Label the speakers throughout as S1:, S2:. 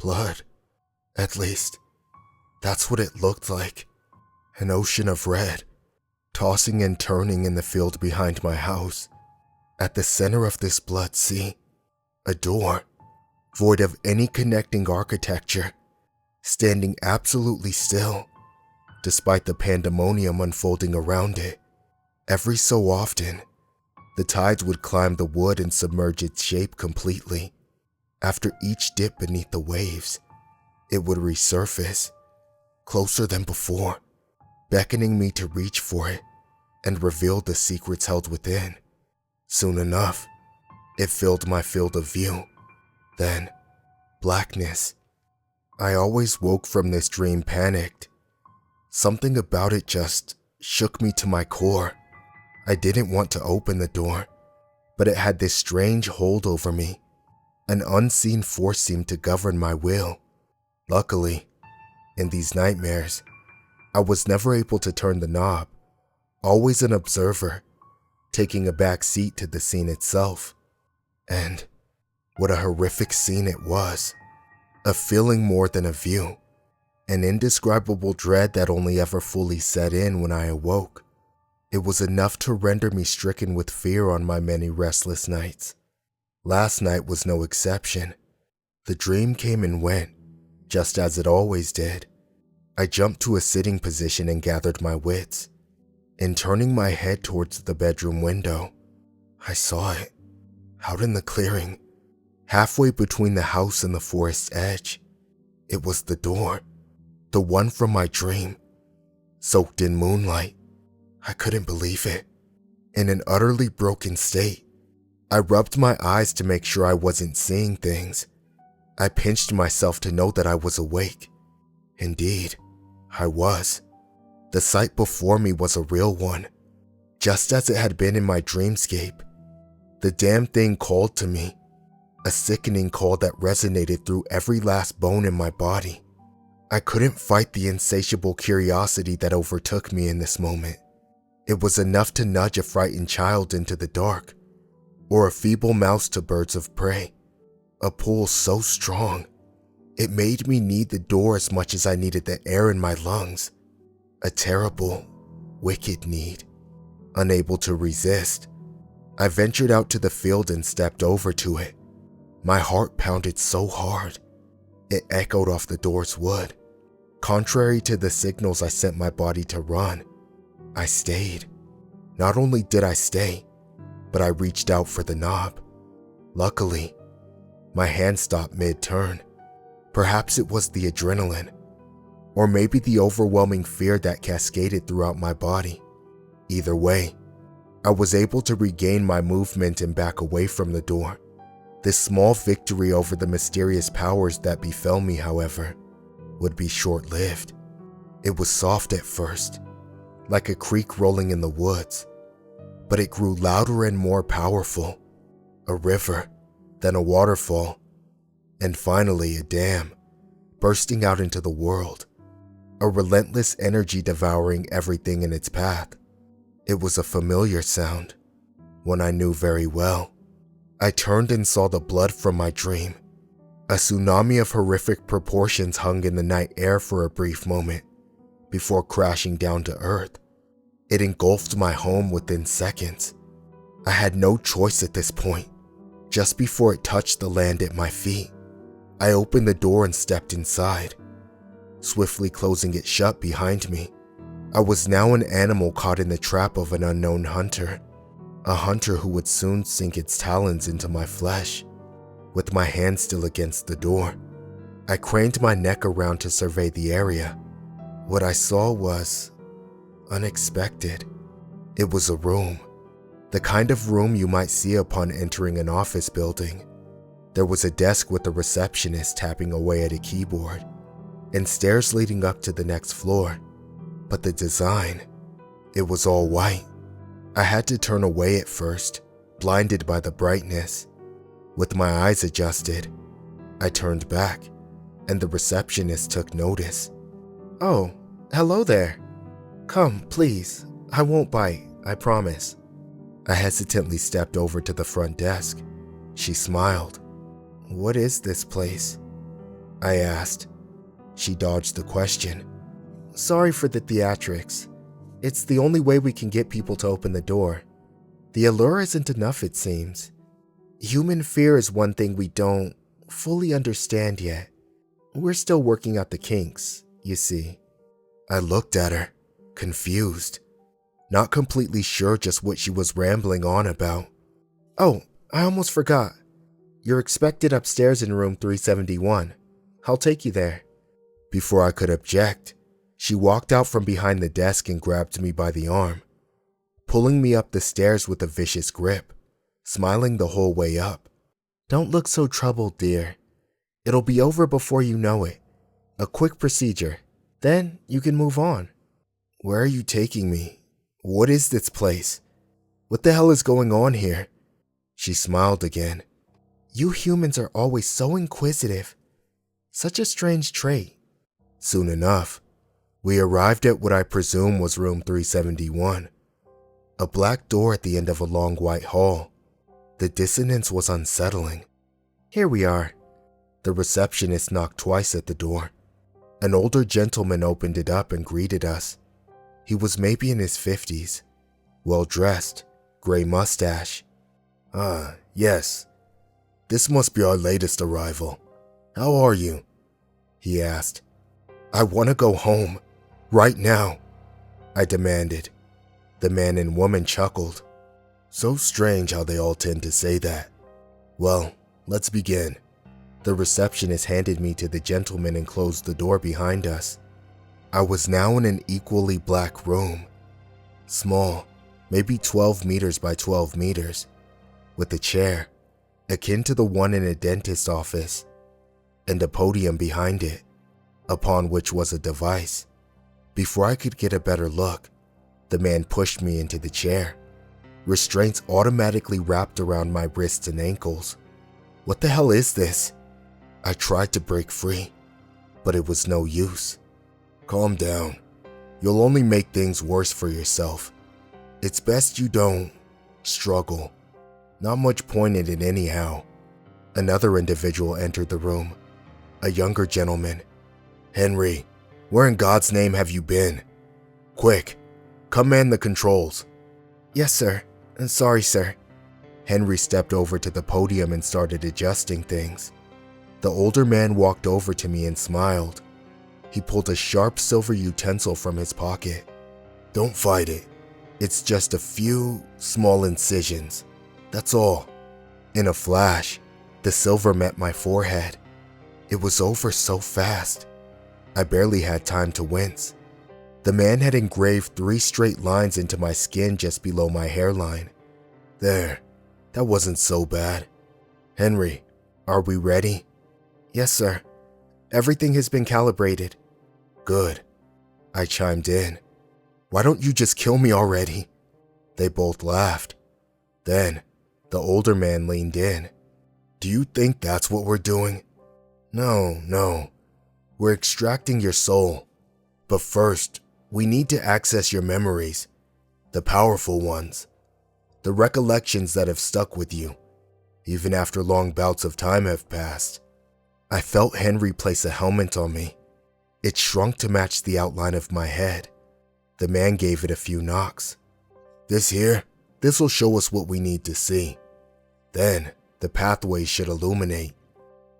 S1: Blood. At least, that's what it looked like. An ocean of red, tossing and turning in the field behind my house. At the center of this blood sea, a door, void of any connecting architecture, standing absolutely still, despite the pandemonium unfolding around it. Every so often, the tides would climb the wood and submerge its shape completely. After each dip beneath the waves, it would resurface, closer than before, beckoning me to reach for it and reveal the secrets held within. Soon enough, it filled my field of view. Then, blackness. I always woke from this dream panicked. Something about it just shook me to my core. I didn't want to open the door, but it had this strange hold over me. An unseen force seemed to govern my will. Luckily, in these nightmares, I was never able to turn the knob, always an observer, taking a back seat to the scene itself. And what a horrific scene it was. A feeling more than a view, an indescribable dread that only ever fully set in when I awoke. It was enough to render me stricken with fear on my many restless nights. Last night was no exception. The dream came and went, just as it always did. I jumped to a sitting position and gathered my wits. In turning my head towards the bedroom window, I saw it, out in the clearing, halfway between the house and the forest's edge. It was the door, the one from my dream, soaked in moonlight. I couldn't believe it. In an utterly broken state, I rubbed my eyes to make sure I wasn't seeing things. I pinched myself to know that I was awake. Indeed, I was. The sight before me was a real one, just as it had been in my dreamscape. The damn thing called to me, a sickening call that resonated through every last bone in my body. I couldn't fight the insatiable curiosity that overtook me in this moment. It was enough to nudge a frightened child into the dark, or a feeble mouse to birds of prey. A pull so strong, it made me need the door as much as I needed the air in my lungs. A terrible, wicked need. Unable to resist, I ventured out to the field and stepped over to it. My heart pounded so hard, it echoed off the door's wood. Contrary to the signals I sent my body to run, I stayed. Not only did I stay, but I reached out for the knob. Luckily, my hand stopped mid-turn. Perhaps it was the adrenaline, or maybe the overwhelming fear that cascaded throughout my body. Either way, I was able to regain my movement and back away from the door. This small victory over the mysterious powers that befell me, however, would be short-lived. It was soft at first, like a creek rolling in the woods, but it grew louder and more powerful. A river, then a waterfall, and finally a dam, bursting out into the world. A relentless energy devouring everything in its path. It was a familiar sound, one I knew very well. I turned and saw the blood from my dream. A tsunami of horrific proportions hung in the night air for a brief moment, before crashing down to earth. It engulfed my home within seconds. I had no choice at this point. Just before it touched the land at my feet, I opened the door and stepped inside, swiftly closing it shut behind me. I was now an animal caught in the trap of an unknown hunter, a hunter who would soon sink its talons into my flesh. With my hand still against the door, I craned my neck around to survey the area. What I saw was unexpected. It was a room, the kind of room you might see upon entering an office building. There was a desk with a receptionist tapping away at a keyboard, and stairs leading up to the next floor. But the design, it was all white. I had to turn away at first, blinded by the brightness. With my eyes adjusted, I turned back, and the receptionist took notice. "Oh, hello there. Come, please. I won't bite, I promise." I hesitantly stepped over to the front desk. She smiled. "What is this place?" I asked. She dodged the question. Sorry for the theatrics. It's the only way we can get people to open the door. The allure isn't enough, it seems. Human fear is one thing we don't fully understand yet. We're still working out the kinks, you see. I looked at her, confused, not completely sure just what she was rambling on about. Oh, I almost forgot. You're expected upstairs in room 371. I'll take you there. Before I could object, she walked out from behind the desk and grabbed me by the arm, pulling me up the stairs with a vicious grip, smiling the whole way up. Don't look so troubled, dear. It'll be over before you know it. A quick procedure. Then you can move on. Where are you taking me? What is this place? What the hell is going on here? She smiled again. You humans are always so inquisitive. Such a strange trait. Soon enough, we arrived at what I presume was room 371. A black door at the end of a long white hall. The dissonance was unsettling. Here we are. The receptionist knocked twice at the door. An older gentleman opened it up and greeted us. He was maybe in his 50s, well-dressed, gray mustache. Yes. This must be our latest arrival. How are you? He asked. I want to go home. Right now, I demanded. The man and woman chuckled. So strange how they all tend to say that. Well, let's begin. The receptionist handed me to the gentleman and closed the door behind us. I was now in an equally black room. Small, maybe 12 meters by 12 meters, with a chair, akin to the one in a dentist's office, and a podium behind it, upon which was a device. Before I could get a better look, the man pushed me into the chair. Restraints automatically wrapped around my wrists and ankles. What the hell is this? I tried to break free, but it was no use. Calm down. You'll only make things worse for yourself. It's best you don't struggle. Not much point in it anyhow. Another individual entered the room, a younger gentleman. Henry, where in God's name have you been? Quick, come man the controls. Yes, sir. Sorry, sir. Henry stepped over to the podium and started adjusting things. The older man walked over to me and smiled. He pulled a sharp silver utensil from his pocket. Don't fight it. It's just a few small incisions. That's all. In a flash, the silver met my forehead. It was over so fast. I barely had time to wince. The man had engraved 3 straight lines into my skin just below my hairline. There, that wasn't so bad. Henry, are we ready? Yes, sir. Everything has been calibrated. Good. I chimed in. Why don't you just kill me already? They both laughed. Then, the older man leaned in. Do you think that's what we're doing? No. We're extracting your soul. But first, we need to access your memories. The powerful ones. The recollections that have stuck with you, even after long bouts of time have passed. I felt Henry place a helmet on me. It shrunk to match the outline of my head. The man gave it a few knocks. This'll show us what we need to see. Then, the pathways should illuminate.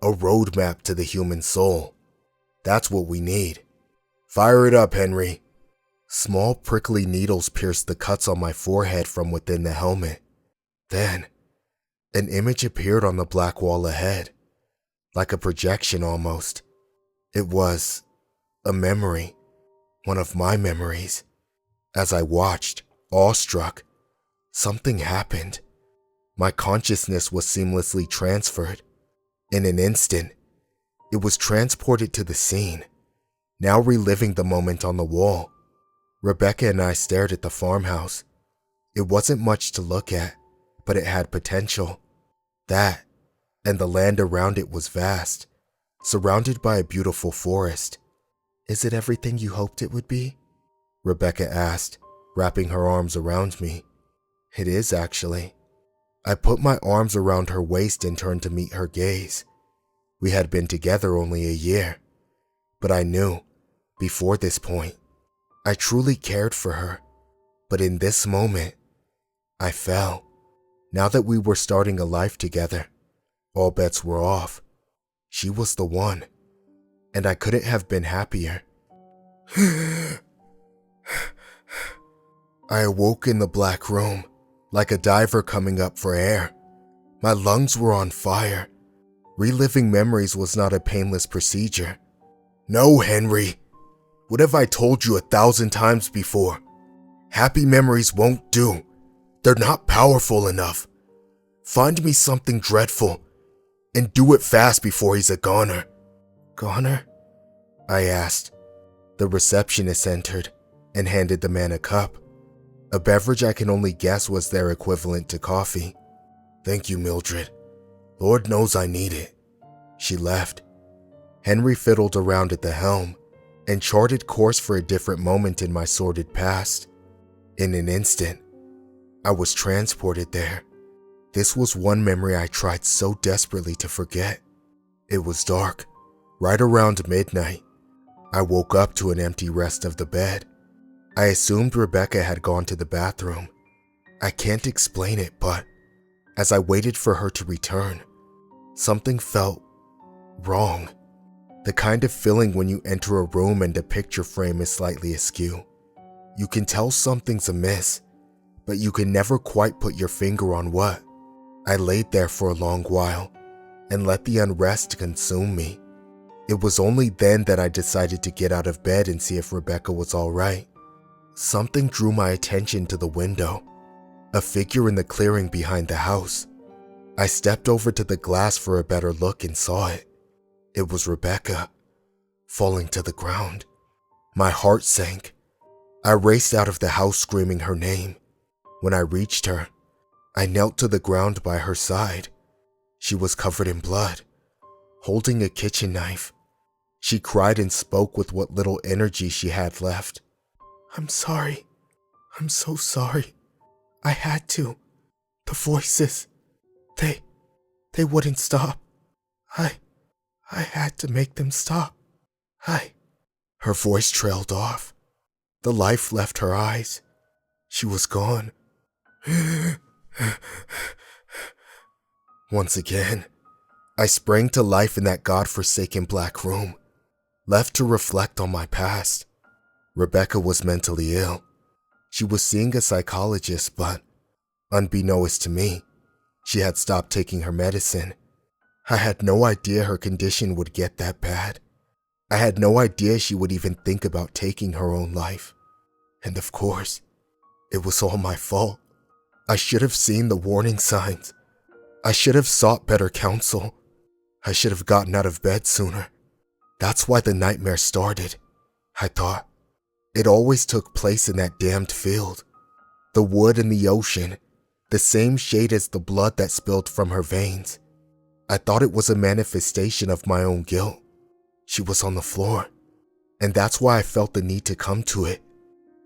S1: A roadmap to the human soul. That's what we need. Fire it up, Henry. Small prickly needles pierced the cuts on my forehead from within the helmet. Then, an image appeared on the black wall ahead, like a projection almost. It was a memory, one of my memories. As I watched, awestruck, something happened. My consciousness was seamlessly transferred. In an instant, it was transported to the scene, now reliving the moment on the wall. Rebecca and I stared at the farmhouse. It wasn't much to look at, but it had potential. That, and the land around it was vast, surrounded by a beautiful forest. Is it everything you hoped it would be? Rebecca asked, wrapping her arms around me. It is, actually. I put my arms around her waist and turned to meet her gaze. We had been together only a year, but I knew, before this point, I truly cared for her. But in this moment, I fell. Now that we were starting a life together, all bets were off. She was the one, and I couldn't have been happier. I awoke in the black room, like a diver coming up for air. My lungs were on fire. Reliving memories was not a painless procedure. No, Henry. What have I told you 1,000 times before? Happy memories won't do. They're not powerful enough. Find me something dreadful, and do it fast before he's a goner. Goner? I asked. The receptionist entered and handed the man a cup. A beverage I can only guess was their equivalent to coffee. Thank you, Mildred. Lord knows I need it. She left. Henry fiddled around at the helm and charted course for a different moment in my sordid past. In an instant, I was transported there. This was one memory I tried so desperately to forget. It was dark, right around midnight. I woke up to an empty rest of the bed. I assumed Rebecca had gone to the bathroom. I can't explain it, but as I waited for her to return, something felt wrong. The kind of feeling when you enter a room and a picture frame is slightly askew. You can tell something's amiss, but you can never quite put your finger on what. I laid there for a long while and let the unrest consume me. It was only then that I decided to get out of bed and see if Rebecca was all right. Something drew my attention to the window, a figure in the clearing behind the house. I stepped over to the glass for a better look and saw it. It was Rebecca, falling to the ground. My heart sank. I raced out of the house screaming her name. When I reached her, I knelt to the ground by her side. She was covered in blood, holding a kitchen knife. She cried and spoke with what little energy she had left. I'm sorry. I'm so sorry. I had to. The voices, they wouldn't stop. I had to make them stop. Her voice trailed off. The life left her eyes. She was gone. Once again, I sprang to life in that godforsaken black room, left to reflect on my past. Rebecca was mentally ill. She was seeing a psychologist, but unbeknownst to me, she had stopped taking her medicine. I had no idea her condition would get that bad. I had no idea she would even think about taking her own life. And of course, it was all my fault. I should have seen the warning signs. I should have sought better counsel. I should have gotten out of bed sooner. That's why the nightmare started, I thought. It always took place in that damned field. The wood and the ocean, the same shade as the blood that spilled from her veins. I thought it was a manifestation of my own guilt. She was on the floor, and that's why I felt the need to come to it.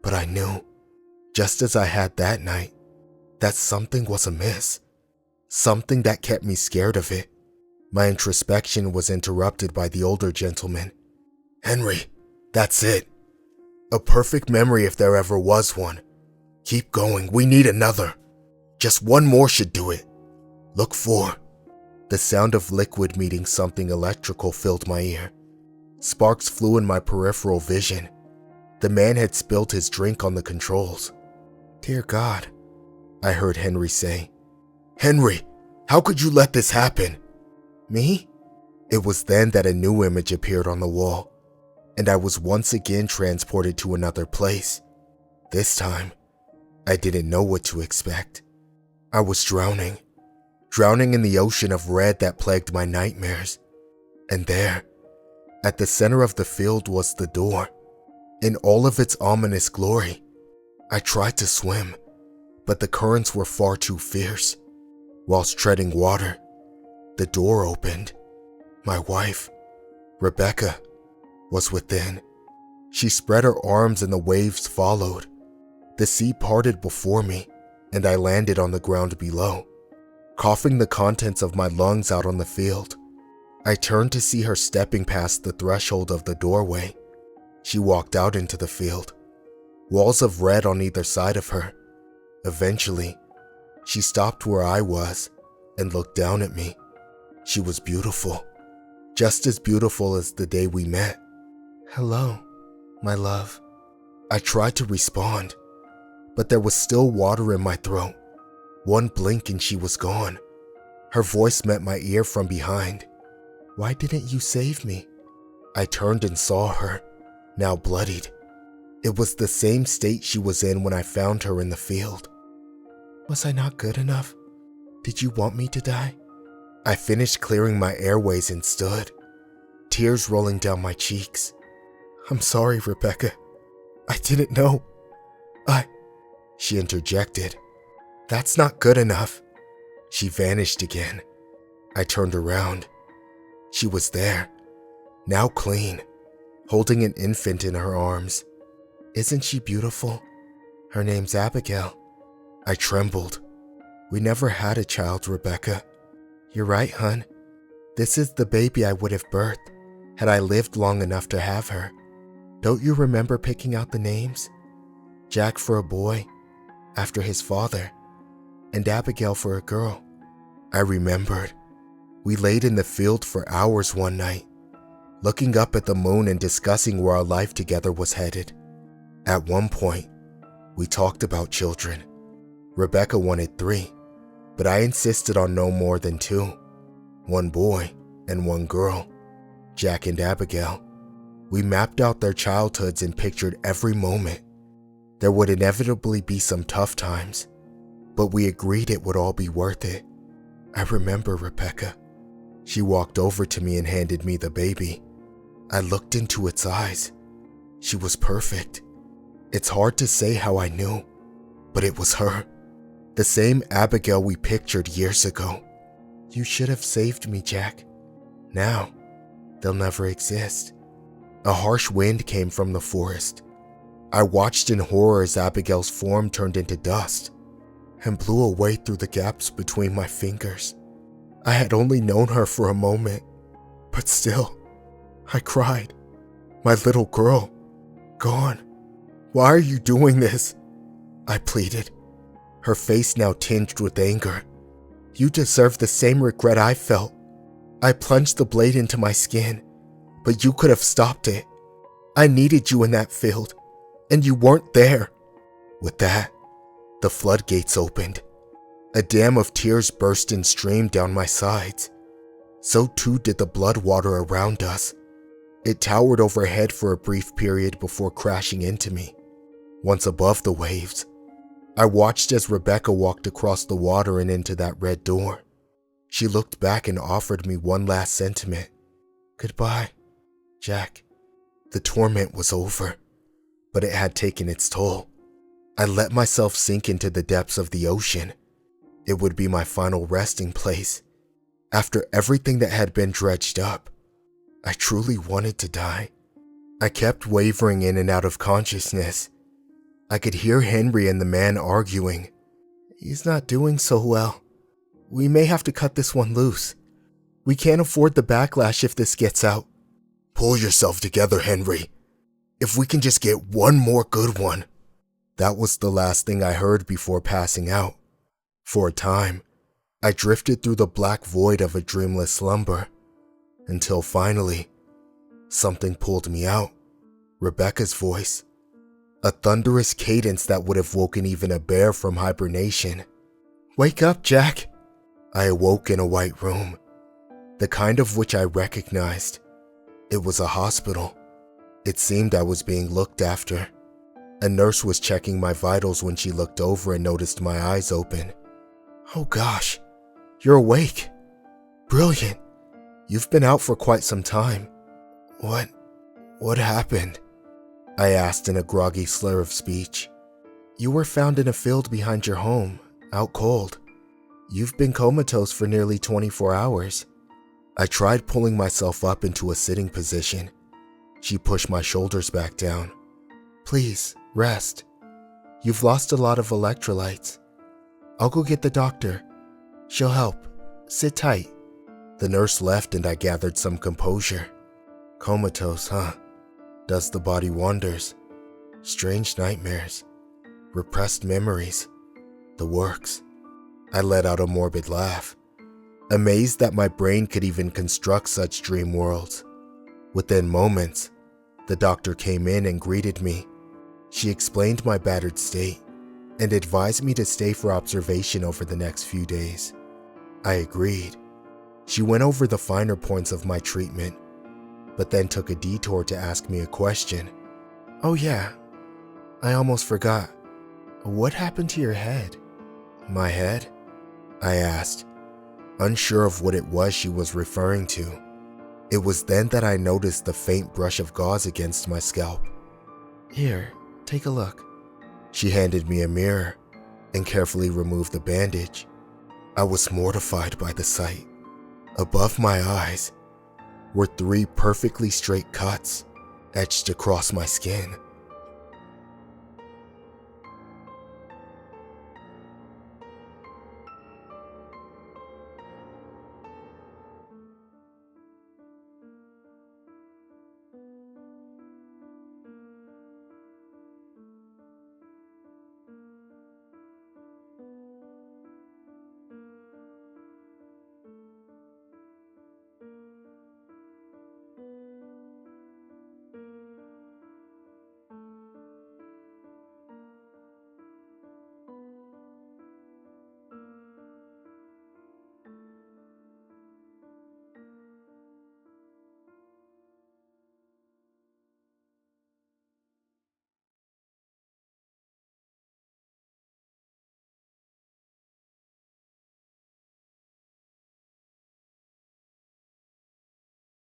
S1: But I knew, just as I had that night, that something was amiss. Something that kept me scared of it. My introspection was interrupted by the older gentleman. Henry, that's it. A perfect memory if there ever was one. Keep going, we need another. Just one more should do it. Look for. The sound of liquid meeting something electrical filled my ear. Sparks flew in my peripheral vision. The man had spilled his drink on the controls. Dear God, I heard Henry say. Henry, how could you let this happen? Me? It was then that a new image appeared on the wall, and I was once again transported to another place. This time, I didn't know what to expect. I was drowning in the ocean of red that plagued my nightmares. And there, at the center of the field was the door, in all of its ominous glory. I tried to swim, but the currents were far too fierce. Whilst treading water, the door opened. My wife, Rebecca, was within. She spread her arms and the waves followed. The sea parted before me, and I landed on the ground below, coughing the contents of my lungs out on the field. I turned to see her stepping past the threshold of the doorway. She walked out into the field, walls of red on either side of her. Eventually, she stopped where I was and looked down at me. She was beautiful, just as beautiful as the day we met. "Hello, my love." I tried to respond, but there was still water in my throat. One blink and she was gone. Her voice met my ear from behind. "Why didn't you save me?" I turned and saw her, now bloodied. It was the same state she was in when I found her in the field. "Was I not good enough? Did you want me to die?" I finished clearing my airways and stood, tears rolling down my cheeks. "I'm sorry, Rebecca. I didn't know. She interjected. "That's not good enough." She vanished again. I turned around. She was there, now clean, holding an infant in her arms. "Isn't she beautiful? Her name's Abigail." I trembled. "We never had a child, Rebecca." "You're right, hun. This is the baby I would have birthed had I lived long enough to have her. Don't you remember picking out the names? Jack for a boy, after his father, and Abigail for a girl." I remembered. We laid in the field for hours one night, looking up at the moon and discussing where our life together was headed. At one point, we talked about children. Rebecca wanted 3, but I insisted on no more than 2. 1 boy and 1 girl, Jack and Abigail. We mapped out their childhoods and pictured every moment. There would inevitably be some tough times, but we agreed it would all be worth it. I remember Rebecca. She walked over to me and handed me the baby. I looked into its eyes. She was perfect. It's hard to say how I knew, but it was her. The same Abigail we pictured years ago. "You should have saved me, Jack. Now, they'll never exist." A harsh wind came from the forest. I watched in horror as Abigail's form turned into dust and blew away through the gaps between my fingers. I had only known her for a moment, but still, I cried. "My little girl, gone. Why are you doing this?" I pleaded, her face now tinged with anger. "You deserve the same regret I felt. I plunged the blade into my skin, but you could have stopped it. I needed you in that field, and you weren't there." With that, the floodgates opened. A dam of tears burst and streamed down my sides. So too did the blood water around us. It towered overhead for a brief period before crashing into me. Once above the waves, I watched as Rebecca walked across the water and into that red door. She looked back and offered me one last sentiment. "Goodbye, Jack." The torment was over, but it had taken its toll. I let myself sink into the depths of the ocean. It would be my final resting place. After everything that had been dredged up, I truly wanted to die. I kept wavering in and out of consciousness. I could hear Henry and the man arguing. "He's not doing so well. We may have to cut this one loose. We can't afford the backlash if this gets out." "Pull yourself together, Henry. If we can just get one more good one." That was the last thing I heard before passing out. For a time, I drifted through the black void of a dreamless slumber, until finally, something pulled me out. Rebecca's voice. A thunderous cadence that would have woken even a bear from hibernation. "Wake up, Jack." I awoke in a white room, the kind of which I recognized. It was a hospital. It seemed I was being looked after. A nurse was checking my vitals when she looked over and noticed my eyes open. "Oh gosh, you're awake. Brilliant. You've been out for quite some time." What happened?" I asked in a groggy slur of speech. "You were found in a field behind your home, out cold. You've been comatose for nearly 24 hours. I tried pulling myself up into a sitting position. She pushed my shoulders back down. "Please, rest. You've lost a lot of electrolytes. I'll go get the doctor. She'll help. Sit tight." The nurse left and I gathered some composure. Comatose, huh? Does the body wonders? Strange nightmares. Repressed memories. The works. I let out a morbid laugh, amazed that my brain could even construct such dream worlds. Within moments, the doctor came in and greeted me. She explained my battered state and advised me to stay for observation over the next few days. I agreed. She went over the finer points of my treatment, but then took a detour to ask me a question. "Oh yeah, I almost forgot. What happened to your head?" "My head?" I asked, unsure of what it was she was referring to. It was then that I noticed the faint brush of gauze against my scalp. "Here, take a look." She handed me a mirror and carefully removed the bandage. I was mortified by the sight. Above my eyes were 3 perfectly straight cuts etched across my skin.